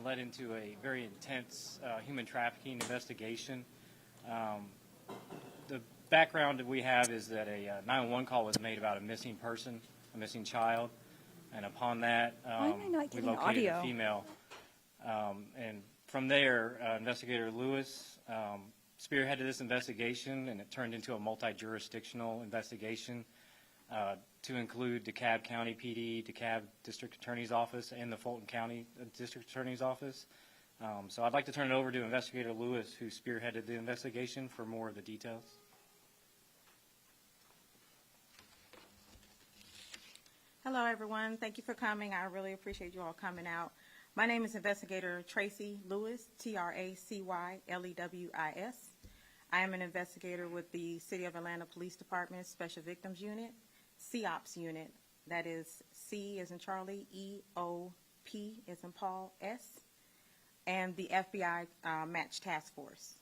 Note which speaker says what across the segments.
Speaker 1: led into a very intense human trafficking investigation. The background that we have is that a 911 call was made about a missing person, a missing child, and upon that, we located a female. And from there, Investigator Lewis spearheaded this investigation, and it turned into a multi-jurisdictional investigation to include DeKalb County PD, DeKalb District Attorney's Office, and the Fulton County District Attorney's Office. So I'd like to turn it over to Investigator Lewis, who spearheaded the investigation, for more of the details.
Speaker 2: Hello, everyone. Thank you for coming. I really appreciate you all coming out. My name is Investigator Tracy Lewis, TracyLewis. I am an investigator with the City of Atlanta Police Department Special Victims Unit, COPS Unit. That is C as in Charlie, EOP as in Paul, S, and the FBI Match Task Force.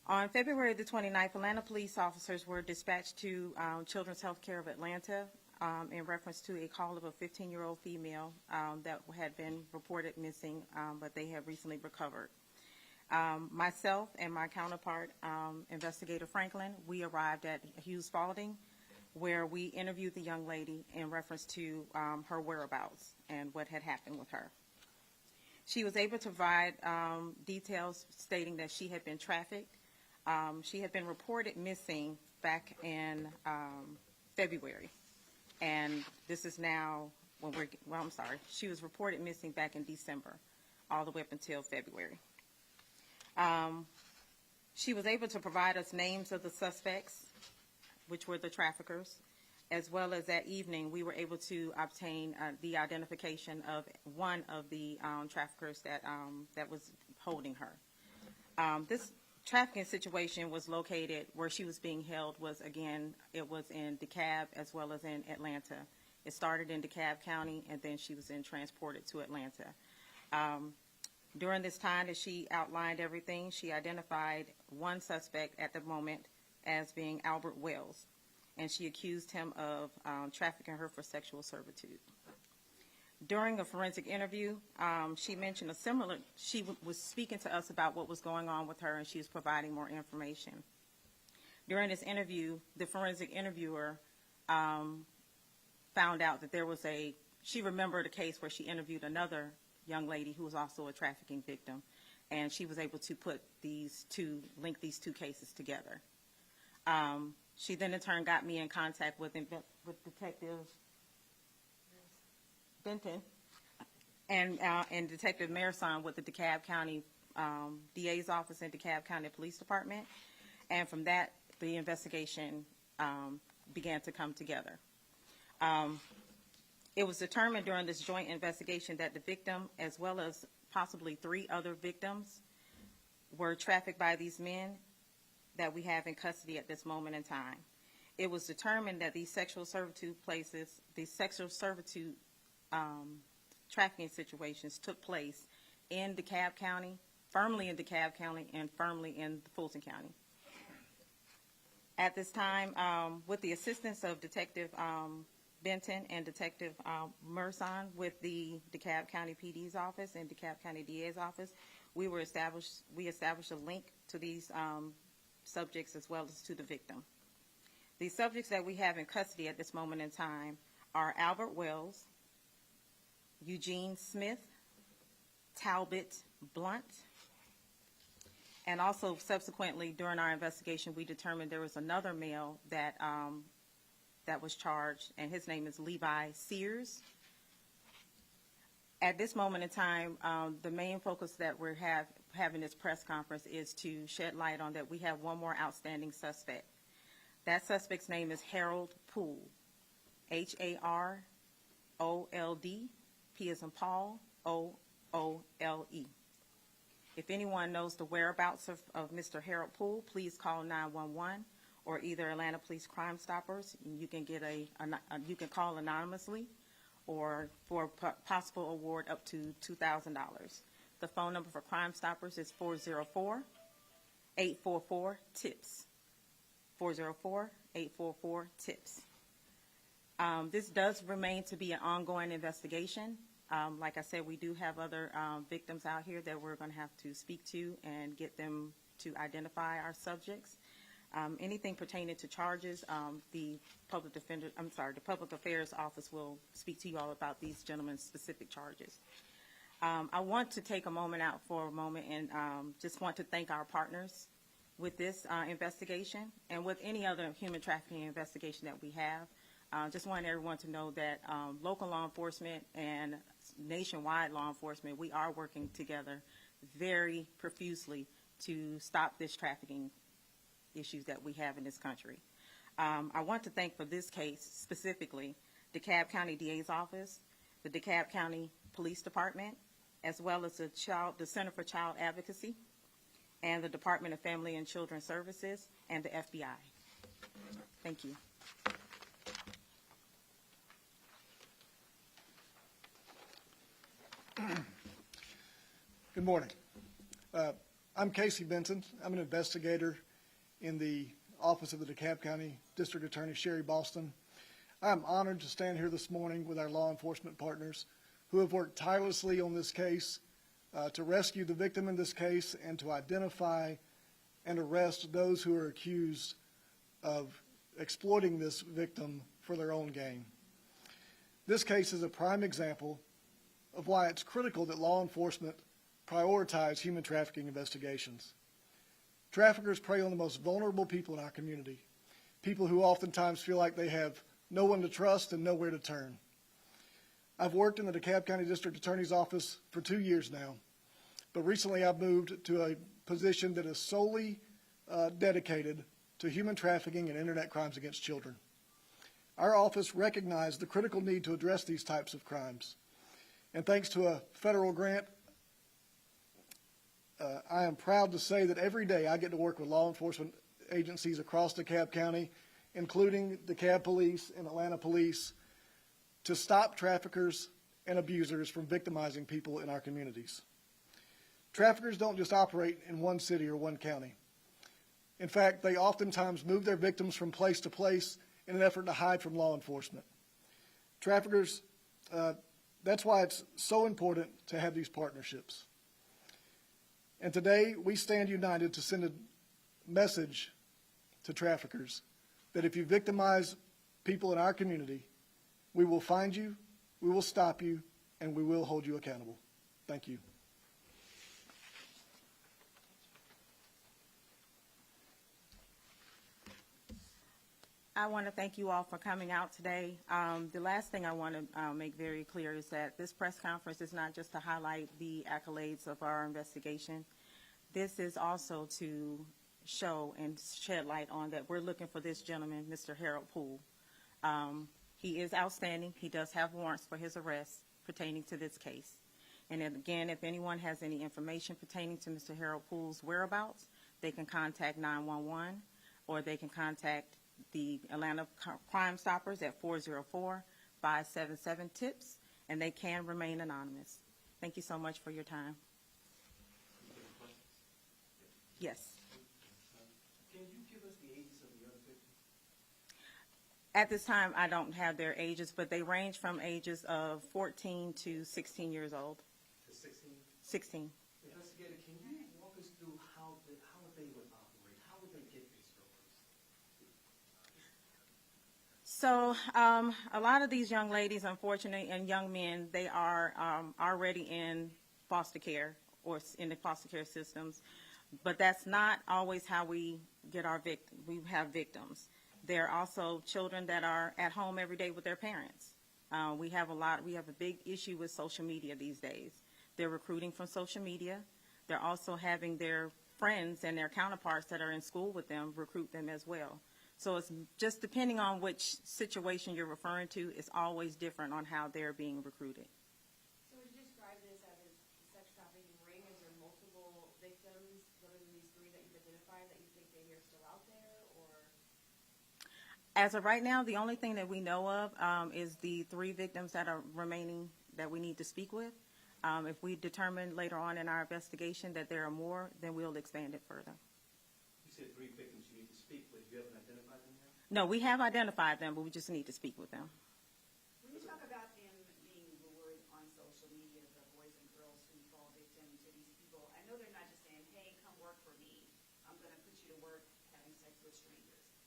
Speaker 2: On February the 29th, Atlanta police officers were dispatched to Children's Healthcare of Atlanta in reference to a call of a 15-year-old female that had been reported missing, but they have recently recovered. Myself and my counterpart, Investigator Franklin, we arrived at Hughes Spalding, where we interviewed the young lady in reference to her whereabouts and what had happened with her. She was able to provide details stating that she had been trafficked. She had been reported missing back in February. And this is now, she was reported missing back in December, all the way up until February. She was able to provide us names of the suspects, which were the traffickers, as well as that evening we were able to obtain the identification of one of the traffickers that was holding her. This trafficking situation was located where she was being held it was in DeKalb as well as in Atlanta. It started in DeKalb County, and then she was then transported to Atlanta. During this time that she outlined everything, she identified one suspect at the moment as being Albert Wells, and she accused him of trafficking her for sexual servitude. During a forensic interview, she mentioned she was speaking to us about what was going on with her, and she was providing more information. During this interview, the forensic interviewer found out that she remembered a case where she interviewed another young lady who was also a trafficking victim, and she was able to link these two cases together. She then in turn got me in contact with Detective Benton and Detective Marison with the DeKalb County DA's office and DeKalb County Police Department, and from that the investigation began to come together. It was determined during this joint investigation that the victim, as well as possibly 3 other victims, were trafficked by these men that we have in custody at this moment in time. It was determined that these sexual servitude trafficking situations took place in DeKalb County, firmly in DeKalb County, and firmly in Fulton County. At this time, with the assistance of Detective Benton and Detective Marison with the DeKalb County PD's office and DeKalb County DA's office, we established a link to these subjects as well as to the victim. The subjects that we have in custody at this moment in time are Albert Wells, Eugene Smith, Talbot Blunt, and also subsequently during our investigation we determined there was another male that was charged, and his name is Levi Sears. At this moment in time, the main focus that we're having this press conference is to shed light on that we have one more outstanding suspect. That suspect's name is Harold Poole, Harold, P as in Paul, OOLE. If anyone knows the whereabouts of Mr. Harold Poole, please call 911 or either Atlanta Police Crime Stoppers. You can call anonymously, or for a possible award up to $2,000. The phone number for Crime Stoppers is 404-844-TIPS. 404-844-TIPS. This does remain to be an ongoing investigation. Like I said, we do have other victims out here that we're going to have to speak to and get them to identify our subjects. Anything pertaining to charges, the public affairs office will speak to you all about these gentlemen's specific charges. I want to take a moment out for a moment and just want to thank our partners with this investigation and with any other human trafficking investigation that we have. Just want everyone to know that local law enforcement and nationwide law enforcement, we are working together very profusely to stop this trafficking issues that we have in this country. I want to thank for this case specifically DeKalb County DA's office, the DeKalb County Police Department, as well as the Center for Child Advocacy, and the Department of Family and Children Services, and the FBI. Thank you.
Speaker 3: Good morning. I'm Casey Benton. I'm an investigator in the Office of the DeKalb County District Attorney Sherry Boston. I'm honored to stand here this morning with our law enforcement partners who have worked tirelessly on this case to rescue the victim in this case and to identify and arrest those who are accused of exploiting this victim for their own gain. This case is a prime example of why it's critical that law enforcement prioritize human trafficking investigations. Traffickers prey on the most vulnerable people in our community, people who oftentimes feel like they have no one to trust and nowhere to turn. I've worked in the DeKalb County District Attorney's Office for 2 years now, but recently I've moved to a position that is solely dedicated to human trafficking and internet crimes against children. Our office recognized the critical need to address these types of crimes. And thanks to a federal grant, I am proud to say that every day I get to work with law enforcement agencies across DeKalb County, including DeKalb Police and Atlanta Police, to stop traffickers and abusers from victimizing people in our communities. Traffickers don't just operate in one city or one county. In fact, they oftentimes move their victims from place to place in an effort to hide from law enforcement. Traffickers, that's why it's so important to have these partnerships. And today, we stand united to send a message to traffickers that if you victimize people in our community, we will find you, we will stop you, and we will hold you accountable. Thank you.
Speaker 2: I want to thank you all for coming out today. The last thing I want to make very clear is that this press conference is not just to highlight the accolades of our investigation. This is also to show and shed light on that we're looking for this gentleman, Mr. Harold Poole. He is outstanding. He does have warrants for his arrest pertaining to this case. And then again, if anyone has any information pertaining to Mr. Harold Poole's whereabouts, they can contact 911 or they can contact the Atlanta Crime Stoppers at 404-577-TIPS, and they can remain anonymous. Thank you so much for your time. Yes.
Speaker 4: Can you give us the ages of the other victims?
Speaker 2: At this time, I don't have their ages, but they range from ages of 14 to 16 years old.
Speaker 4: To 16?
Speaker 2: 16.
Speaker 4: Investigator, can you walk us through how they would operate? How would they get these stories?
Speaker 2: So a lot of these young ladies, unfortunately, and young men, they are already in foster care or in the foster care systems. But that's not always how we get our we have victims. There are also children that are at home every day with their parents. We have a big issue with social media these days. They're recruiting from social media. They're also having their friends and their counterparts that are in school with them recruit them as well. So it's just depending on which situation you're referring to, it's always different on how they're being recruited.
Speaker 5: So would you describe this as a sex trafficking ring? Is there multiple victims other than these three that you've identified that you think maybe are still out there? Or
Speaker 2: as of right now, the only thing that we know of is the 3 victims that are remaining that we need to speak with. If we determine later on in our investigation that there are more, then we'll expand it further.
Speaker 4: You said 3 victims you need to speak with. You haven't identified them yet?
Speaker 2: No, we have identified them, but we just need to speak with them.
Speaker 6: When you talk about them being lured on social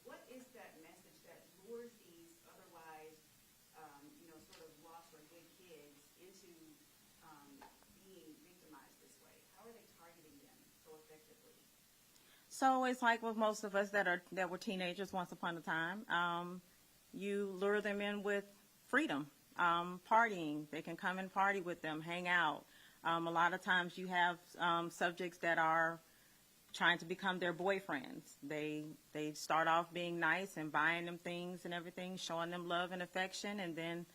Speaker 6: what is that message that lures these otherwise, sort of lost or good kids into being victimized this way? How are they targeting them so effectively?
Speaker 2: So it's like with most of us that were teenagers once upon a time. You lure them in with freedom, partying. They can come and party with them, hang out. A lot of times you have subjects that are trying to become their boyfriends. They start off being nice and buying them things and everything, showing them love and affection, and then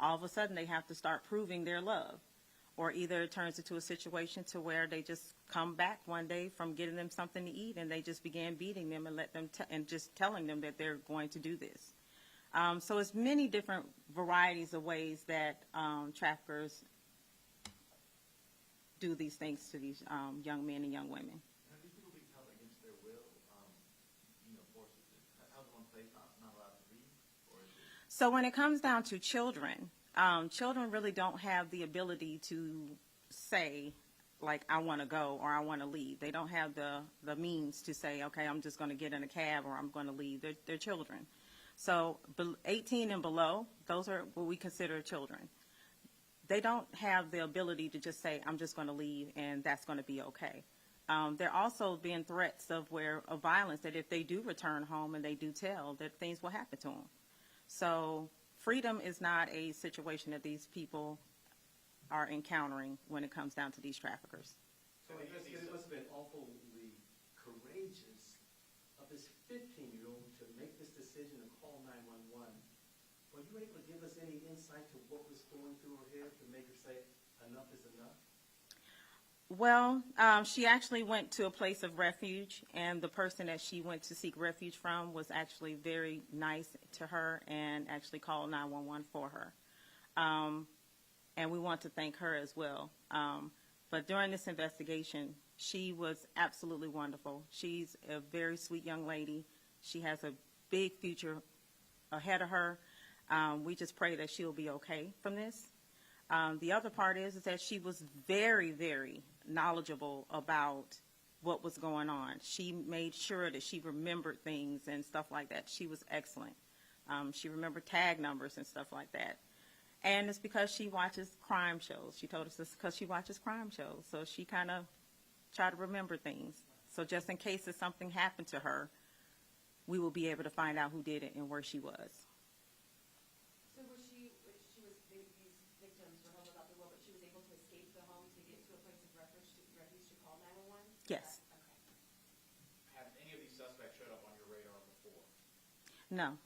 Speaker 2: all of a sudden they have to start proving their love. Or either it turns into a situation to where they just come back one day from getting them something to eat and they just began beating them and just telling them that they're going to do this. So it's many different varieties of ways that traffickers do these things to these young men and young women.
Speaker 4: Have these people been held against their will, forces? How's one place not allowed to leave? Or is it...
Speaker 2: So when it comes down to children, children really don't have the ability to say, like, I want to go or I want to leave. They don't have the means to say, okay, I'm just going to get in a cab or I'm going to leave. They're children. So 18 and below, those are what we consider children. They don't have the ability to just say, I'm just going to leave and that's going to be okay. There also been threats of violence that if they do return home and they do tell, that things will happen to them. So freedom is not a situation that these people are encountering when it comes down to these traffickers.
Speaker 4: So I guess it must have been awfully courageous of this 15-year-old to make this decision to call 911. Were you able to give us any insight to what was going through her head to make her say, enough is enough?
Speaker 2: Well, she actually went to a place of refuge, and the person that she went to seek refuge from was actually very nice to her and actually called 911 for her. And we want to thank her as well. But during this investigation, she was absolutely wonderful. She's a very sweet young lady. She has a big future ahead of her. We just pray that she'll be okay from this. The other part is that she was very, very knowledgeable about what was going on. She made sure that she remembered things and stuff like that. She was excellent. She remembered tag numbers and stuff like that. And it's because she watches crime shows. She told us this because she watches crime shows. So she kind of tried to remember things. So just in case if something happened to her, we will be able to find out who did it and where she was.
Speaker 5: So these victims were held without the will, but she was able to escape the home to get to a place of refuge to call 911?
Speaker 2: Yes.
Speaker 5: Okay.
Speaker 7: Have any of these suspects showed up on your radar before?
Speaker 2: No.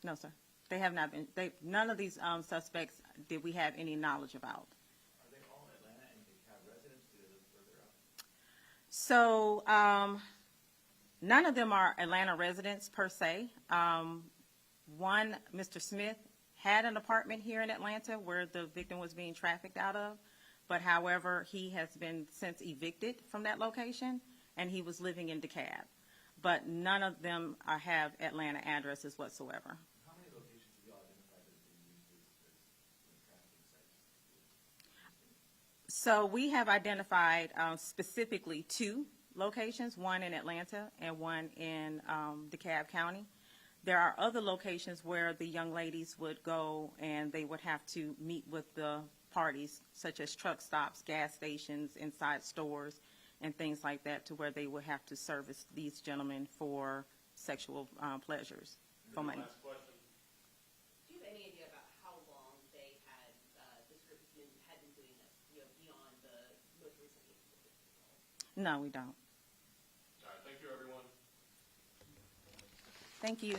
Speaker 2: No, sir. They have not been. None of these suspects did we have any knowledge about.
Speaker 4: Are they all in Atlanta and they have residents? Do they live further up?
Speaker 2: So none of them are Atlanta residents per se. One, Mr. Smith, had an apartment here in Atlanta where the victim was being trafficked out of, but however, he has been since evicted from that location, and he was living in DeKalb. But none of them have Atlanta addresses whatsoever.
Speaker 4: How many locations have you all identified that have been used as trafficking sites?
Speaker 2: So we have identified specifically 2 locations, one in Atlanta and one in DeKalb County. There are other locations where the young ladies would go and they would have to meet with the parties, such as truck stops, gas stations, inside stores, and things like that, to where they would have to service these gentlemen for sexual pleasures for money.
Speaker 7: Last question.
Speaker 5: Do you have any idea about how long they had this group of men had been doing this, beyond the most recent cases?
Speaker 2: No, we don't.
Speaker 7: All right, thank you, everyone.
Speaker 2: Thank you.